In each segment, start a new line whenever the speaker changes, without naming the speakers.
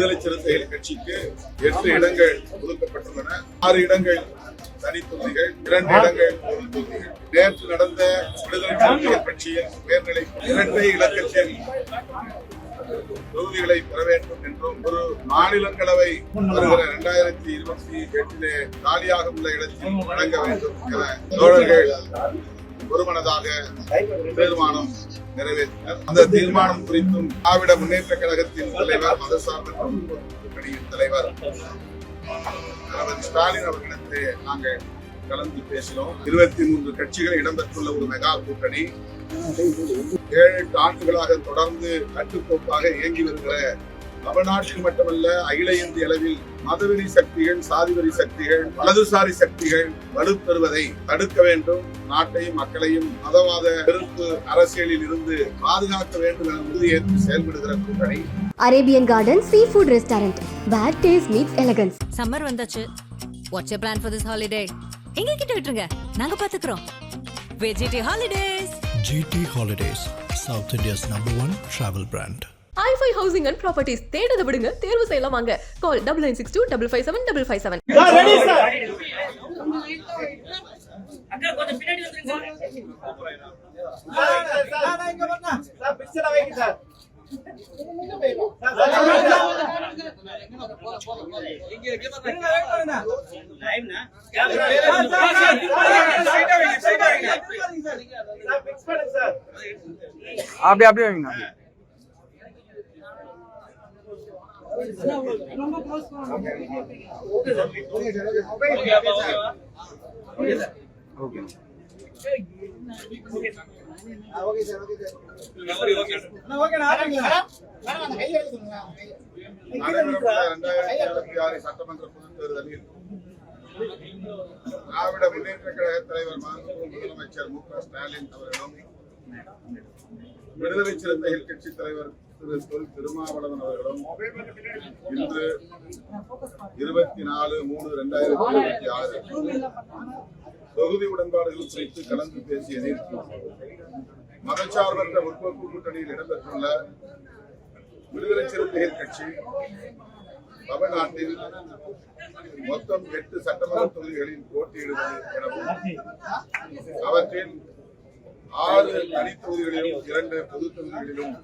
விடுதலை சிறுத்தைகள் கட்சிக்கு 8 இடங்கள் ஒதுக்கப்பட்டுள்ளன. 6 இடங்கள் தனித்தொகுதிகள், 2 இடங்கள் பொது தொகுதிகள். நேற்று நடந்த விடுதலை சிறுத்தைகள் கட்சியின் உயர்நிலை இரட்டை இலக்கத்தில் தொகுதிகளை பெற வேண்டும் என்றும் ஒரு மாநிலங்களவை வருகிற 2028 காலியாக உள்ள இடத்தில் வழங்க வேண்டும் என தோழர்கள் ஒருமனதாக தீர்மானம் நிறைவேற்றினர். அந்த தீர்மானம் குறித்தும் திராவிட முன்னேற்ற கழகத்தின் தலைவர், மதசார்பற்ற முற்போக்கு கூட்டணியின் தலைவர் ஸ்டாலின் அவர்களிடத்திலே நாங்கள் கலந்து பேசினோம். 23 கட்சிகள் இடம்பெற்றுள்ள ஒரு மெகா கூட்டணி 7-8 ஆண்டுகளாக தொடர்ந்து கட்டுக்கோப்பாக இயங்கி வருகிற தமிழ்நாட்டில் மட்டுமல்ல அகில இந்திய அளவில் மதவெறி சக்திகள், சாதிவெறி சக்திகள், வலதுசாரி சக்திகள் வலுப்பெறுவதை தடுக்க வேண்டும். நாட்டையும் மக்களையும் மதவாத வெறுப்பு அரசியலில் இருந்து பாதுகாக்க வேண்டும் என உறுதியேற்று செயல்படுகிற கூட்டணி
Arabian garden sea food restaurant. Bad taste meets elegance.
Summer வந்தாச்சு. What's your plan for this holiday? எங்க கிட்ட விட்டுருங்க, நாங்க பாத்துக்கிறோம். VGT Holidays.
GT Holidays, South India's #1 travel brand.
i5 Housing and Properties தேடுறத விடுங்க, தேர்வு செய்யலாம் வாங்க. Call 9962 557 557.
Ready sir. அங்க கொஞ்சம் பின்னாடி வந்துருங்க சார். நான் இங்க வரணும் சார். பிக்சர் வைங்க சார்.
அப்படியே வைங்க.
சட்டமன்ற பொதுத் தேர்தலில் திராவிட முன்னேற்ற கழக தலைவர் முதலமைச்சர் மு.க. ஸ்டாலின் அவர்களும் விடுதலை சிறுத்தைகள் கட்சி தலைவர் திரு திருமாவளவன் அவர்களும் இன்று 24/3/2026 தொகுதி உடன்பாடுகள் குறித்து கலந்து பேசியதில் மதச்சார்பற்ற முற்போக்கு கூட்டணியில் இடம்பெற்றுள்ள விடுதலை சிறுத்தைகள் கட்சி தமிழ்நாட்டில் மொத்தம் 8 சட்டமன்ற தொகுதிகளில் போட்டியிடுவது எனவும் அவற்றில் 6 தனித்தொகுதிகளிலும் 2 பொது தொகுதிகளிலும்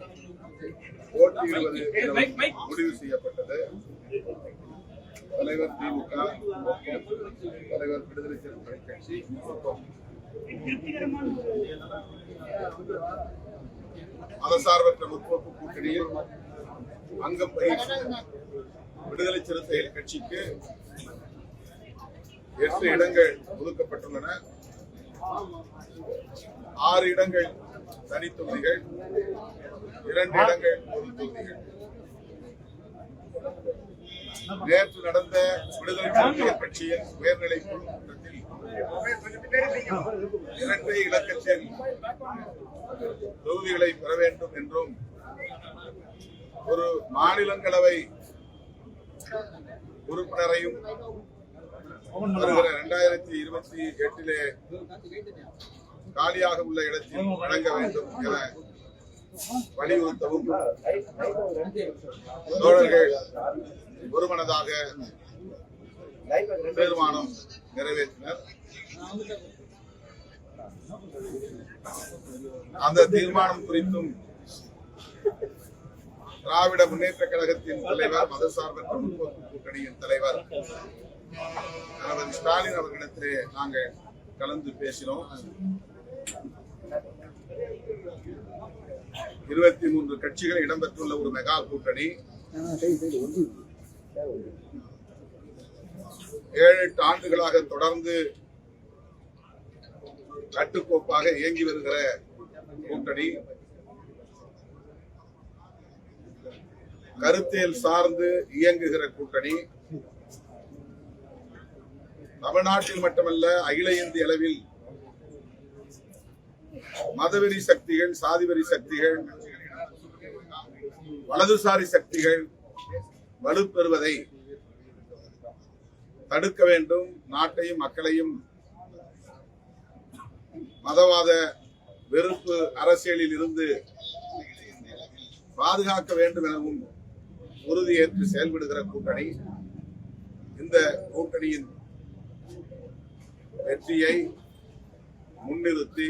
போட்டியிடுவது எனவும் முடிவு செய்யப்பட்டது. தலைவர் திமுக, தலைவர் விடுதலை சிறுத்தைகள் கட்சி, மதசார்பற்ற முற்போக்கு கூட்டணியில் அங்கம் வகிக்கும் விடுதலை சிறுத்தைகள் கட்சிக்கு 8 இடங்கள் ஒதுக்கப்பட்டுள்ளன. 6 இடங்கள் தனித்தொகுதிகள், 2 இடங்கள் பொது தொகுதிகள். நேற்று நடந்த விடுதலை சிறுத்தைகள் கட்சியின் உயர்நிலை குழு கூட்டத்தில் இரட்டை இலக்கத்தில் தொகுதிகளை பெற வேண்டும் என்றும் ஒரு மாநிலங்களவை உறுப்பினரையும் வருகிற 2028 காலியாக உள்ள இடத்தில் வழங்க வேண்டும் என வலியுறுத்தவும் தோழர்கள் ஒருமனதாக தீர்மானம் நிறைவேற்றினர். அந்த தீர்மானம் குறித்தும் திராவிட முன்னேற்ற கழகத்தின் தலைவர், மதசார்பற்ற முற்போக்கு கூட்டணியின் தலைவர் ஸ்டாலின் அவர்களிடத்திலே நாங்கள் கலந்து பேசினோம். 23 கட்சிகள் இடம்பெற்றுள்ள ஒரு மெகா கூட்டணி 7-8 ஆண்டுகளாக தொடர்ந்து கட்டுக்கோப்பாக இயங்கி வருகிற கூட்டணி கருத்தியல் சார்ந்து இயங்குகிற கூட்டணி தமிழ்நாட்டில் மட்டுமல்ல அகில இந்திய அளவில் மதவெறி சக்திகள், சாதிவெறி சக்திகள், வலதுசாரி சக்திகள் வலுப்பெறுவதை தடுக்க வேண்டும். நாட்டையும் மக்களையும் மதவாத வெறுப்பு அரசியலில் இருந்து பாதுகாக்க வேண்டும் எனவும் உறுதியேற்று செயல்படுகிற கூட்டணி. இந்த கூட்டணியின் வெற்றியை முன்னிறுத்தி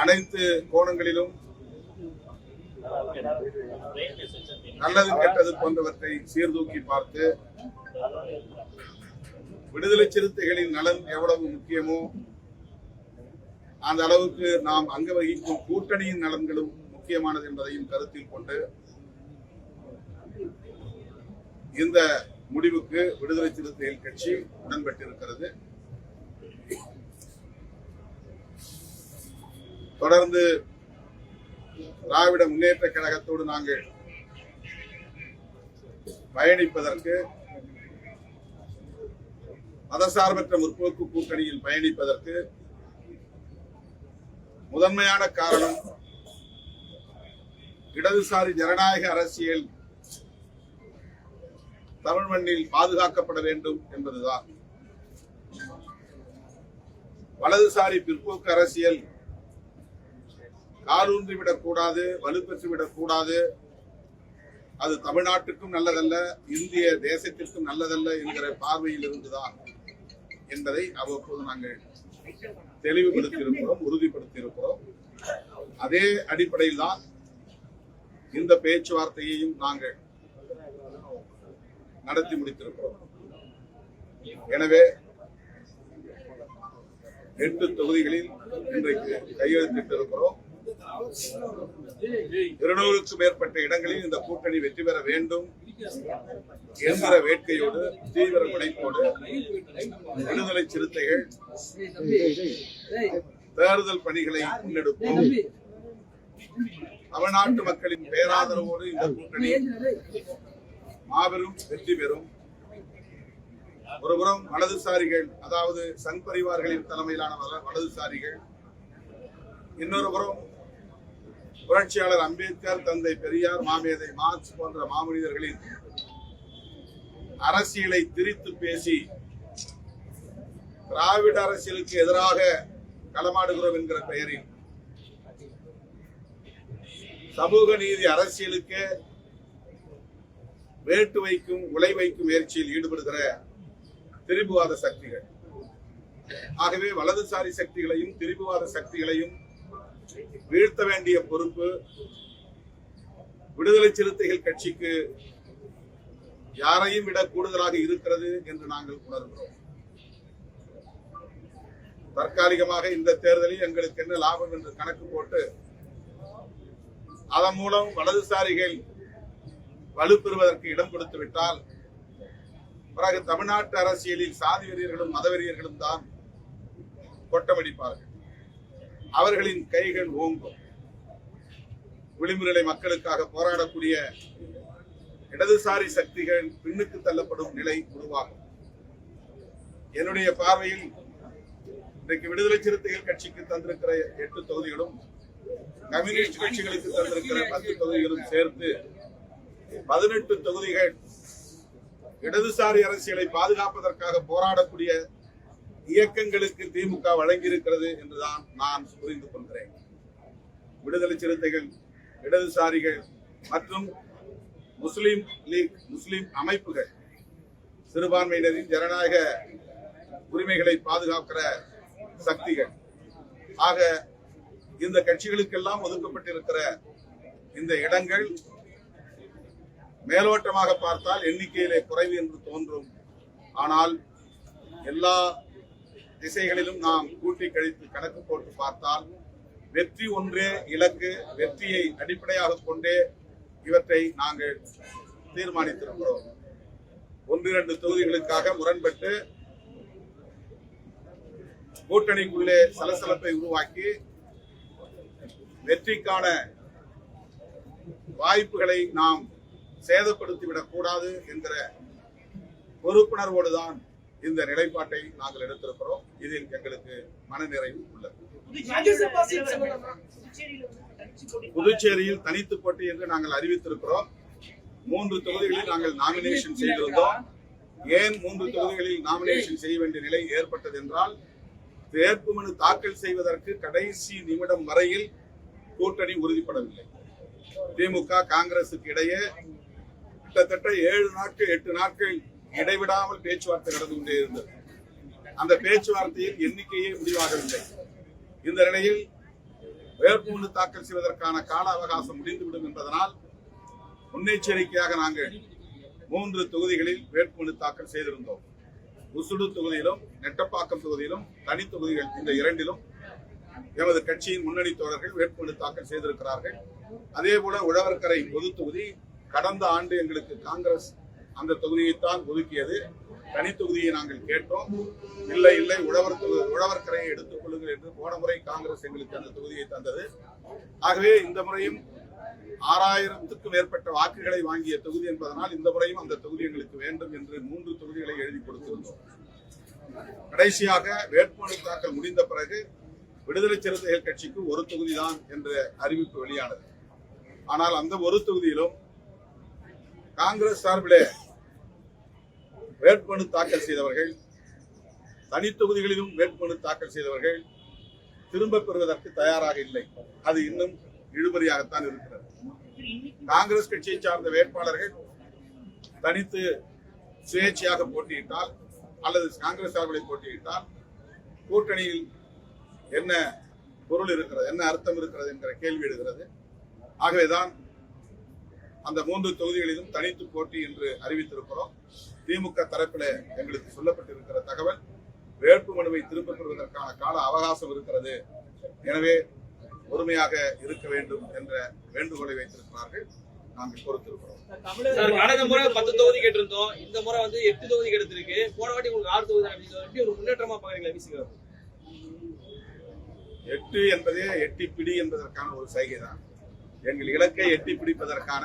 அனைத்து கோணங்களிலும் நல்லது கெட்டது போன்றவற்றை சீர்தூக்கி பார்த்து விடுதலை சிறுத்தைகளின் நலன் எவ்வளவு முக்கியமோ அந்த அளவுக்கு நாம் அங்க வகிக்கும் கூட்டணியின் நலன்களும் முக்கியமானது என்பதையும் கருத்தில் கொண்டு இந்த முடிவுக்கு விடுதலை சிறுத்தைகள் கட்சி உடன்பட்டிருக்கிறது. தொடர்ந்து திராவிட முன்னேற்ற கழகத்தோடு நாங்கள் பயணிப்பதற்கு, மதசார்பற்ற முற்போக்கு கூட்டணியில் பயணிப்பதற்கு முதன்மையான காரணம் இடதுசாரி ஜனநாயக அரசியல் தமிழ் மண்ணில் பாதுகாக்கப்பட வேண்டும் என்பதுதான். வலதுசாரி பிற்போக்கு அரசியல் காலூன்றிவிடக் கூடாது, வலுப்பெற்றுவிடக் கூடாது, அது தமிழ்நாட்டுக்கும் நல்லதல்ல, இந்திய தேசத்திற்கும் நல்லதல்ல என்கிற பார்வையில் இருந்துதான் என்பதை அவ்வப்போது நாங்கள் தெளிவுபடுத்தியிருக்கிறோம், உறுதிப்படுத்தியிருக்கிறோம். அதே அடிப்படையில் தான் இந்த பேச்சுவார்த்தையையும் நாங்கள் நடத்தி முடித்திருக்கிறோம். எனவே 8 தொகுதிகளில் இன்றைக்கு கையெழுத்திட்டிருக்கிறோம். 200க்கும் மேற்பட்ட இடங்களில் இந்த கூட்டணி வெற்றி பெற வேண்டும் என்கிற வேட்கையோடு, தீவிர முனைப்போடு விடுதலை சிறுத்தைகள் தேர்தல் பணிகளை முன்னெடுப்போம். தமிழ்நாட்டு மக்களின் பேராதரவோடு இந்த கூட்டணி மாபெரும் வெற்றி பெறும். ஒருபுறம் வலதுசாரிகள், அதாவது சங் பரிவார்களின் தலைமையிலான வலதுசாரிகள், இன்னொரு புறம் புரட்சியாளர் அம்பேத்கர், தந்தை பெரியார், மாமேதை மார்க்ஸ் போன்ற மாமனிதர்களின் அரசியலை திரித்து பேசி திராவிட அரசியலுக்கு எதிராக களமாடுகிறோம் என்கிற பெயரில் சமூக நீதி அரசியலுக்கு வேட்டு வைக்கும், உலை வைக்கும் முயற்சியில் ஈடுபடுகிற திரிபுவாத சக்திகள். ஆகவே வலதுசாரி சக்திகளையும் திரிபுவாத சக்திகளையும் வீழ்த்த வேண்டிய பொறுப்பு விடுதலை சிறுத்தைகள் கட்சிக்கு யாரையும் விட கூடுதலாக இருக்கிறது என்று நாங்கள் உணர்கிறோம். தற்காலிகமாக இந்த தேர்தலில் எங்களுக்கு என்ன லாபம் என்று கணக்கு போட்டு அதன் மூலம் வலதுசாரிகள் வலுப்பெறுவதற்கு இடம் கொடுத்து விட்டால் பிறகு தமிழ்நாட்டு அரசியலில் சாதி வெறியர்களும் மதவெறியர்களும் தான் கொட்டமடிப்பார்கள். அவர்களின் கைகள் ஓங்கும். விளிம்பு நிலை மக்களுக்காக போராடக்கூடிய இடதுசாரி சக்திகள் பின்னுக்கு தள்ளப்படும் நிலை உருவாகும். என்னுடைய பார்வையில் இன்றைக்கு விடுதலை சிறுத்தைகள் கட்சிக்கு தந்திருக்கிற 8 தொகுதிகளும் கம்யூனிஸ்ட் கட்சிகளுக்கு தந்திருக்கிற 10 தொகுதிகளும் சேர்த்து 18 தொகுதிகள் இடதுசாரி அரசியலை பாதுகாப்பதற்காக போராடக்கூடிய இயக்கங்களுக்கு திமுக வழங்கியிருக்கிறது என்றுதான் நான் புரிந்து கொள்கிறேன். விடுதலை சிறுத்தைகள், இடதுசாரிகள் மற்றும் முஸ்லிம் லீக், முஸ்லிம் அமைப்புகள் சிறுபான்மையினரின் ஜனநாயக உரிமைகளை பாதுகாக்கிற சக்திகள். ஆக இந்த கட்சிகளுக்கெல்லாம் ஒதுக்கப்பட்டிருக்கிற இந்த இடங்கள் மேலோட்டமாக பார்த்தால் எண்ணிக்கையிலே குறைவு என்று தோன்றும். ஆனால் எல்லா திசைகளிலும் நாம் கூட்டி கழித்து கணக்கு போட்டு பார்த்தால் வெற்றி ஒன்றே இலக்கு. வெற்றியை அடிப்படையாக கொண்டே இவற்றை நாங்கள் தீர்மானித்திருக்கிறோம். 1-2 தொகுதிகளுக்காக முரண்பட்டு கூட்டணிக்குள்ளே சலசலப்பை உருவாக்கி வெற்றிக்கான வாய்ப்புகளை நாம் சேதப்படுத்திவிடக் கூடாது என்கிற பொறுப்புணர்வோடுதான் இந்த நிலைப்பாட்டை நாங்கள் எடுத்திருக்கிறோம். இதில் எங்களுக்கு மனநிறைவு உள்ளது. புதுச்சேரியில் தனித்து போட்டி என்று நாங்கள் அறிவித்திருக்கிறோம். 3 தொகுதிகளில் நாங்கள் நாமினேஷன் செய்திருந்தோம். ஏன் 3 தொகுதிகளில் நாமினேஷன் செய்ய வேண்டிய நிலை ஏற்பட்டது என்றால், வேட்புமனு தாக்கல் செய்வதற்கு கடைசி நிமிடம் வரையில் கூட்டணி உறுதிப்படவில்லை. திமுக காங்கிரசுக்கு இடையே கிட்டத்தட்ட 7 நாட்கள் 8 நாட்கள் இடைவிடாமல் பேச்சுவார்த்தை நடந்து கொண்டே இருந்தது. அந்த பேச்சுவார்த்தையில் எண்ணிக்கையே முடிவாகவில்லை. இந்த நிலையில் வேட்புமனு தாக்கல் செய்வதற்கான கால அவகாசம் முடிந்துவிடும் என்பதனால் முன்னெச்சரிக்கையாக நாங்கள் 3 தொகுதிகளில் வேட்புமனு தாக்கல் செய்திருந்தோம். உசுடு தொகுதியிலும் நெட்டப்பாக்கம் தொகுதியிலும் தனி தொகுதிகள் இந்த 2லும் எமது கட்சியின் முன்னணி தோழர்கள் வேட்புமனு தாக்கல் செய்திருக்கிறார்கள். அதே போல உழவர்கரை பொது தொகுதி கடந்த ஆண்டு எங்களுக்கு காங்கிரஸ் அந்த தொகுதியைத்தான் ஒதுக்கியது. தனி தொகுதியை நாங்கள் கேட்டோம். இல்லை உழவர்கரையை எடுத்துக் கொள்ளுங்கள் என்று போன முறை காங்கிரஸ் எங்களுக்கு அந்த தொகுதியை தந்தது. ஆகவே இந்த முறையும் 6000க்கும் மேற்பட்ட வாக்குகளை வாங்கிய தொகுதி என்பதனால் இந்த முறையும் அந்த தொகுதி எங்களுக்கு வேண்டும் என்று 3 தொகுதிகளை எழுதி கொடுத்திருந்தோம். கடைசியாக வேட்புமனு தாக்கல் முடிந்த பிறகு விடுதலை சிறுத்தைகள் கட்சிக்கு 1 தொகுதி தான் என்ற அறிவிப்பு வெளியானது. ஆனால் அந்த 1 தொகுதியிலும் காங்கிரஸ் சார்பிலே வேட்புமனு தாக்கல் செய்தவர்கள், தனி தொகுதிகளிலும் வேட்புமனு தாக்கல் செய்தவர்கள் திரும்ப பெறுவதற்கு தயாராக இல்லை. அது இன்னும் இழுபறியாகத்தான் இருக்கிறது. காங்கிரஸ் கட்சியை சார்ந்த வேட்பாளர்கள் தனித்து சுயேட்சையாக போட்டியிட்டால் அல்லது காங்கிரஸ் சார்பில் போட்டியிட்டால் கூட்டணியில் என்ன பொருள் இருக்கிறது, என்ன அர்த்தம் இருக்கிறது என்கிற கேள்வி எழுகிறது. ஆகவேதான் அந்த 3 தொகுதிகளிலும் தனித்து போட்டி என்று அறிவித்திருக்கிறோம். திமுக தரப்பில் எங்களுக்கு சொல்லப்பட்டிருக்கிற தகவல் வேட்புமனுவை திரும்ப பெறுவதற்கான கால அவகாசம் இருக்கிறது, எனவே பொறுமையாக இருக்க வேண்டும் என்ற வேண்டுகோளை வைத்திருக்கிறார்கள். நாங்கள் பொறுத்திருக்கிறோம்.
கடந்த முறை 10 தொகுதி கேட்டிருந்தோம், இந்த முறை 8 தொகுதி கிடைத்திருக்கு. போன வாட்டி உங்களுக்கு 6 தொகுதி எப்படி ஒரு முன்னேற்றமா பாக்குறீங்களா? விசிக
8 என்பதே எட்டி பிடி என்பதற்கான ஒரு சைகை தான். எங்கள் இலக்கை எட்டி பிடிப்பதற்கான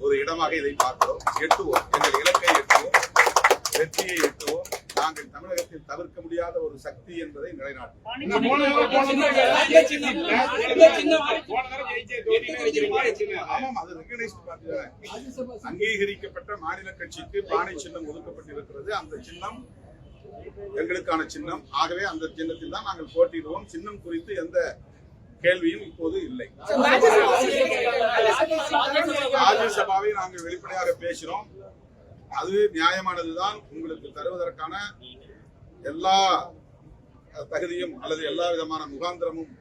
ஒரு இடமாக இதை பார்க்கிறோம். எட்டுவோம், எங்கள் இலக்கை எட்டுவோம், வெற்றியை எட்டுவோம். நாங்கள் தமிழகத்தில் தவிர்க்க முடியாத ஒரு சக்தி என்பதை நிலைநாட்டுவோம். அங்கீகரிக்கப்பட்ட மாநில கட்சிக்கு பானை சின்னம் ஒதுக்கப்பட்டிருக்கிறது. அந்த சின்னம் எங்களுக்கான சின்னம். ஆகவே அந்த சின்னத்தில் தான் நாங்கள் போட்டியிடுவோம். சின்னம் குறித்து எந்த கேள்வியும் இப்போது இல்லை. ராஜ்யசபாவை நாங்கள் வெளிப்படையாக பேசினோம். அது நியாயமானதுதான். உங்களுக்கு தருவதற்கான எல்லா தகுதியும் அல்லது எல்லா விதமான முகாந்திரமும்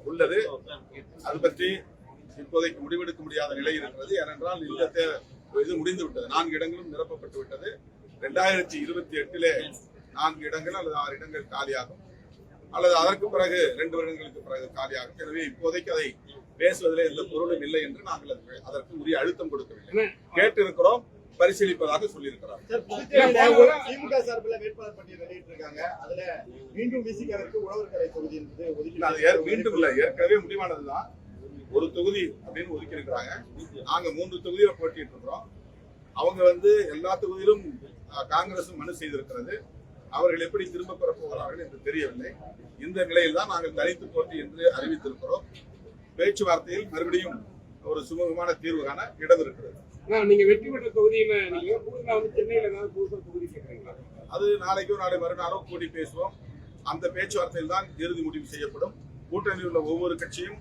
உள்ளது. அது பற்றி இப்போதைக்கு முடிவெடுக்க முடியாத நிலை இருக்கிறது. ஏனென்றால் இந்த இது முடிந்து விட்டது. 4 இடங்களும் நிரப்பப்பட்டு விட்டது. 2028 4 இடங்கள் அல்லது 6 இடங்கள் காலியாகும், அல்லது அதற்கு பிறகு 2 வருடங்களுக்கு பிறகு காலியாகும். எனவே இப்போதைக்கு அதை பேசுவதிலே எந்த பொருளும் இல்லை என்று நாங்கள் அதற்கு உரிய அழுத்தம் கொடுக்கவில்லை. கேட்டிருக்கிறோம், பரிசீலிப்பதாக சொல்லியிருக்கிறார்.
திமுக சார்பில் வேட்பாளர் பட்டியல் வெளியிட்டிருக்காங்க. அதுல மீண்டும் விசிகவிற்கு உழவர்கரை தொகுதி என்பது
மீண்டும் இல்ல, ஏற்கனவே முடிவானதுதான். 1 தொகுதி அப்படின்னு ஒதுக்கி இருக்கிறாங்க. நாங்க 3 தொகுதியில போட்டிட்டு இருக்கிறோம். அவங்க எல்லா தொகுதியிலும் காங்கிரசும் மனு செய்திருக்கிறது. அவர்கள் எப்படி திரும்ப பெற போகிறார்கள் என்று தெரியவில்லை. இந்த நிலையில் தான் நாங்கள் தனித்து போட்டி என்று அறிவித்திருக்கிறோம். பேச்சுவார்த்தையில் மறுபடியும் ஒரு சுமூகமான தீர்வு காண இடம் இருக்கிறது.
நீங்க வெற்றி பெற்ற தொகுதியில நீங்க சென்னையில தொகுதி கேட்கறீங்களா?
அது நாளைக்கோ நாளை மறுநாளோ கூடி பேசுவோம். அந்த பேச்சுவார்த்தையில் தான் இறுதி முடிவு செய்யப்படும். கூட்டணியில் உள்ள ஒவ்வொரு கட்சியும்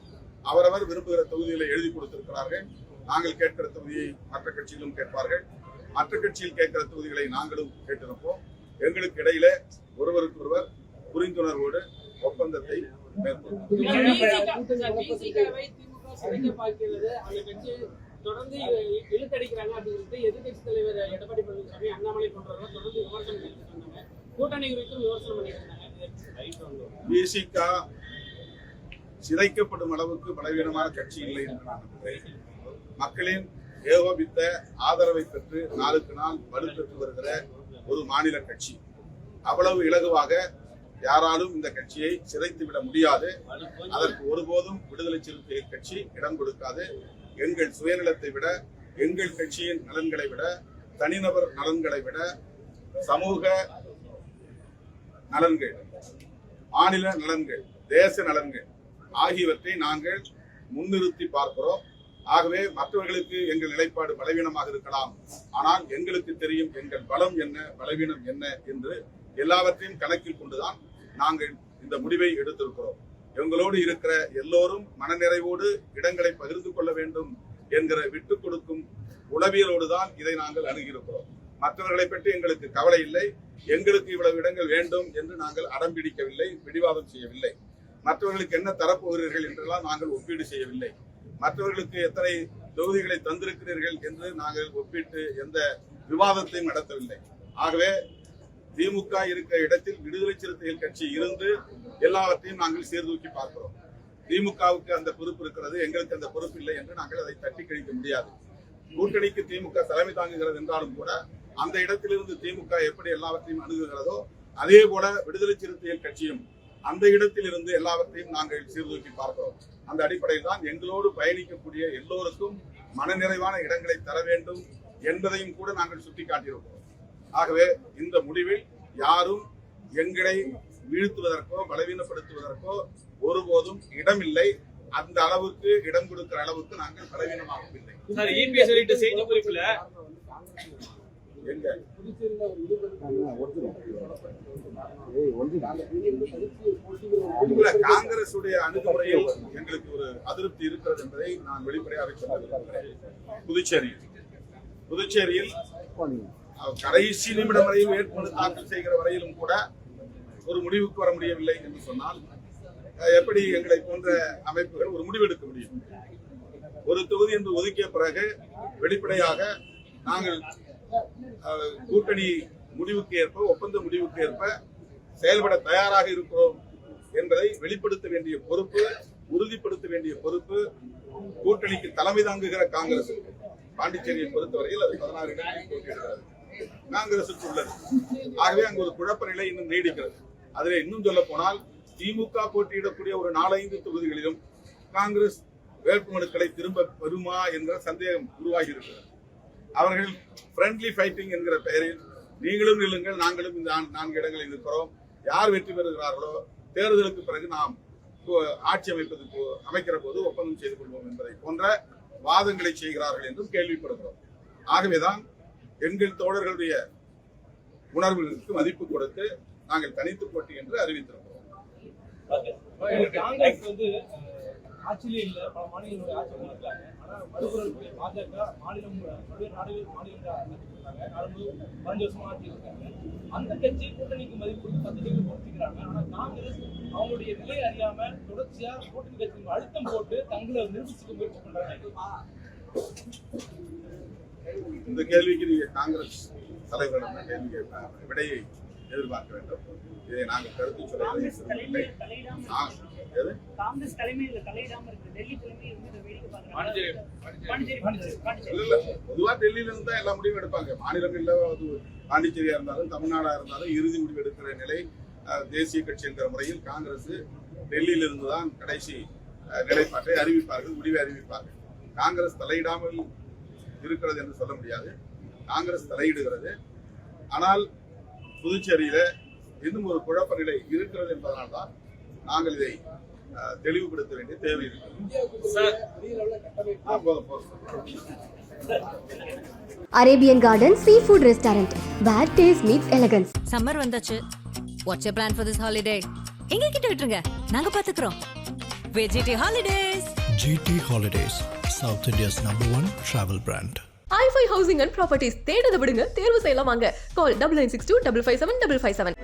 அவரவர் விரும்புகிற தொகுதிகளை எழுதி கொடுத்திருக்கிறார்கள். நாங்கள் கேட்கிற தொகுதியை மற்ற கட்சியிலும் கேட்பார்கள். மற்ற கட்சியில் கேட்கிற தொகுதிகளை நாங்களும் கேட்டிருப்போம். எங்களுக்கு இடையில ஒருவருக்கொருவர் புரிந்துணர்வோடு ஒப்பந்தத்தை மேற்கொள்வோம்.
தொடர்ந்து இழுத்தடிக்கிறாங்க அப்படின்னு எதிர்கட்சி தலைவர் எடப்பாடி பழனிசாமி, அண்ணாமலை போன்றவர்கள் தொடர்ந்து விமர்சனம் பண்ணிட்டு இருந்தாங்க. கூட்டணி குறித்தும் விமர்சனம் பண்ணிட்டு இருந்தாங்க.
விசிக சிதைக்கப்படும் அளவுக்கு பலவீனமான கட்சி இல்லை என்று நான் நம்புகிறேன். மக்களின் ஏகோபித்த ஆதரவை பெற்று நாளுக்கு நாள் வலுப்பெற்று வருகிற ஒரு மாநில கட்சி. அவ்வளவு இலகுவாக யாராலும் இந்த கட்சியை சிதைத்து விட முடியாது. அதற்கு ஒருபோதும் விடுதலை சிறுத்தைகள் கட்சி இடம் கொடுக்காது. எங்கள் சுயநலத்தை விட, எங்கள் கட்சியின் நலன்களை விட, தனிநபர் நலன்களை விட, சமூக நலன்கள், மாநில நலன்கள், தேச நலன்கள் ஆகியவற்றை நாங்கள் முன்னிறுத்தி பார்க்கிறோம். ஆகவே மற்றவர்களுக்கு எங்கள் நிலைப்பாடு பலவீனமாக இருக்கலாம், ஆனால் எங்களுக்கு தெரியும் எங்கள் பலம் என்ன, பலவீனம் என்ன என்று எல்லாவற்றையும் கணக்கில் கொண்டுதான் நாங்கள் இந்த முடிவை எடுத்திருக்கிறோம். எங்களோடு இருக்கிற எல்லோரும் மனநிறைவோடு இடங்களை பகிர்ந்து கொள்ள வேண்டும் என்கிற விட்டுக் கொடுக்கும் உளவியலோடு தான் இதை நாங்கள் அணுகியிருக்கிறோம். மற்றவர்களை பற்றி எங்களுக்கு கவலை இல்லை. எங்களுக்கு இவ்வளவு இடங்கள் வேண்டும் என்று நாங்கள் அடம் பிடிக்கவில்லை, பிடிவாதம் செய்யவில்லை. மற்றவர்களுக்கு என்ன தரப்போகிறீர்கள் என்றெல்லாம் நாங்கள் ஒப்பீடு செய்யவில்லை. மற்றவர்களுக்கு எத்தனை தொகுதிகளை தந்திருக்கிறீர்கள் என்று நாங்கள் ஒப்பிட்டு எந்த விவாதத்தையும் நடத்தவில்லை. ஆகவே திமுக இருக்கிற இடத்தில் விடுதலை சிறுத்தைகள் கட்சி இருந்து எல்லாவற்றையும் நாங்கள் சீர்தூக்கி பார்க்கிறோம். திமுகவுக்கு அந்த பொறுப்பு இருக்கிறது, எங்களுக்கு அந்த பொறுப்பு இல்லை என்று நாங்கள் அதை தட்டி கழிக்க முடியாது. கூட்டணிக்கு திமுக தலைமை தாங்குகிறது என்றாலும் கூட அந்த இடத்திலிருந்து திமுக எப்படி எல்லாவற்றையும் அணுகுகிறதோ அதே போல விடுதலை சிறுத்தைகள் கட்சியும் அந்த இடத்திலிருந்து எல்லாவற்றையும் நாங்கள் சீர்தூக்கி பார்க்கிறோம். அந்த அடிப்படையில் தான் எங்களோடு பயணிக்கக்கூடிய எல்லோருக்கும் மனநிறைவான இடங்களை தர வேண்டும் என்பதையும் கூட நாங்கள் சுட்டிக்காட்டியிருக்கிறோம். ஆகவே இந்த முடிவில் யாரும் எங்களை வீழ்த்துவதற்கோ பலவீனப்படுத்துவதற்கோ ஒருபோதும் இடமில்லை. அந்த அளவுக்கு இடம் கொடுக்கிற அளவுக்கு நாங்கள் பலவீனமாகவில்லை.
சார், இபிஎஸ் வெளியிட்ட செய்தி குறிப்புல
எங்க காங்கிரஸ் உடைய அணுகுமுறையில் எங்களுக்கு ஒரு அதிருப்தி இருக்கிறது என்பதை நான் வெளிப்படையாக சொல்ல புதுச்சேரியில் கடைசி நிமிடம் வரையில் வேட்புமனு தாக்கல் செய்கிற வரையிலும் கூட ஒரு முடிவுக்கு வர முடியவில்லை என்று சொன்னால் எப்படி எங்களை போன்ற அமைப்புகள் ஒரு முடிவெடுக்க முடியும்? ஒரு தொகுதி என்று ஒதுக்கிய பிறகு வெளிப்படையாக நாங்கள் கூட்டணி முடிவுக்கு ஏற்ப, ஒப்பந்த முடிவுக்கு ஏற்ப செயல்பட தயாராக இருக்கிறோம் என்பதை வெளிப்படுத்த வேண்டிய பொறுப்பு, உறுதிப்படுத்த வேண்டிய பொறுப்பு கூட்டணிக்கு தலைமை தாங்குகிற காங்கிரஸ். பாண்டிச்சேரியை பொறுத்தவரையில் அது 16 இடங்களில் போட்டியிடுகிறது, காங்கிரசுக்கு உள்ளது. ஆகவே அங்கு ஒரு குழப்ப நிலை இன்னும் நீடிக்கிறது. அதில் இன்னும் சொல்ல போனால் திமுக போட்டியிடக்கூடிய ஒரு 4-5 தொகுதிகளிலும் காங்கிரஸ் வேட்புமனுக்களை திரும்ப பெறுமா என்கிற சந்தேகம் உருவாகி இருக்கிறது. அவர்கள் ஃப்ரெண்ட்லி ஃபைட்டிங் என்கிற பெயரில் நீங்களும் நில்லுங்கள், நாங்களும் இந்த 4 இடங்களில் இருக்கிறோம், யார் வெற்றி பெறுகிறார்களோ தேர்தலுக்கு பிறகு நாம் ஆட்சி அமைக்கிற போது ஒப்பந்தம் செய்து கொள்வோம் என்பதை போன்ற வாதங்களை செய்கிறார்கள் என்றும் கேள்விப்படுகிறோம். ஆகவேதான் எங்கள் தோழர்களுடைய உணர்வுகளுக்கு மதிப்பு கொடுத்து நாங்கள் தனித்து போட்டி என்று அறிவித்திருக்கிறோம்.
காங்கிரஸ் வந்து ஆட்சியிலே இல்ல, பல மாநிலங்களுடைய ஆட்சி இருக்காங்க. ஆனா மறுபுறம் பாஜக மாநிலம் பல்வேறு நாடுகள் மாநிலங்கள் 15 வருஷமா ஆட்சி இருக்காங்க. அந்த கட்சி கூட்டணிக்கு மதிப்பு கொடுத்து 10 டிகிரி குறைச்சிக்கிறாங்க. ஆனா காங்கிரஸ் அவங்களுடைய நிலை அறியாம தொடர்ச்சியா கூட்டணி கட்சிக்கு அழுத்தம் போட்டு தங்களை நிரூபிச்சுக்க முயற்சி பண்றாங்க.
இந்த கேள்விக்கு நீங்க காங்கிரஸ் தலைவரிடம் கேள்வி விடையை எதிர்பார்க்க வேண்டும். இதை நாங்கள் கருத்து சொல்ல
காங்கிரஸ் தலைமையில் தலையிடாம இருக்கு. டெல்லி தலைமையில்
பொதுவா டெல்லியில இருந்து தான் எல்லா முடிவும் எடுப்பாங்க. மாநிலங்கள்ல பாண்டிச்சேரியா இருந்தாலும் தமிழ்நாடா இருந்தாலும் இறுதி முடிவு எடுக்கிற நிலை தேசிய கட்சி என்கிற முறையில் காங்கிரஸ் டெல்லியில இருந்துதான் கடைசி நிலைப்பாட்டை அறிவிப்பார்கள், முடிவை அறிவிப்பார்கள். காங்கிரஸ் தலையிடாமல் இருக்கிறது என்று சொல்ல முடியாது. காங்கிரஸ் தலையிடுகிறது. ஆனால் புதுச்சேரியில இன்னும் ஒரு குழப்ப நிலை இருக்கிறது என்பதனால்தான் நாங்கள் இதை தெளிவுபடுத்த வேண்டிய தேவை இருக்கிறது.
Arabian garden sea food restaurant, where taste meets elegance.
Summer வந்தாச்சு. What's your plan for this holiday? எங்க கிட்ட விட்டுருங்க, நாங்க பாத்துக்கிறோம். வெஜிடி holidays.
GT Holidays, South India's #1 travel brand.
i5 housing and properties தேடுத விடுங்க, தேர்வு செய்யலாம் வாங்க. கால் 9962557557.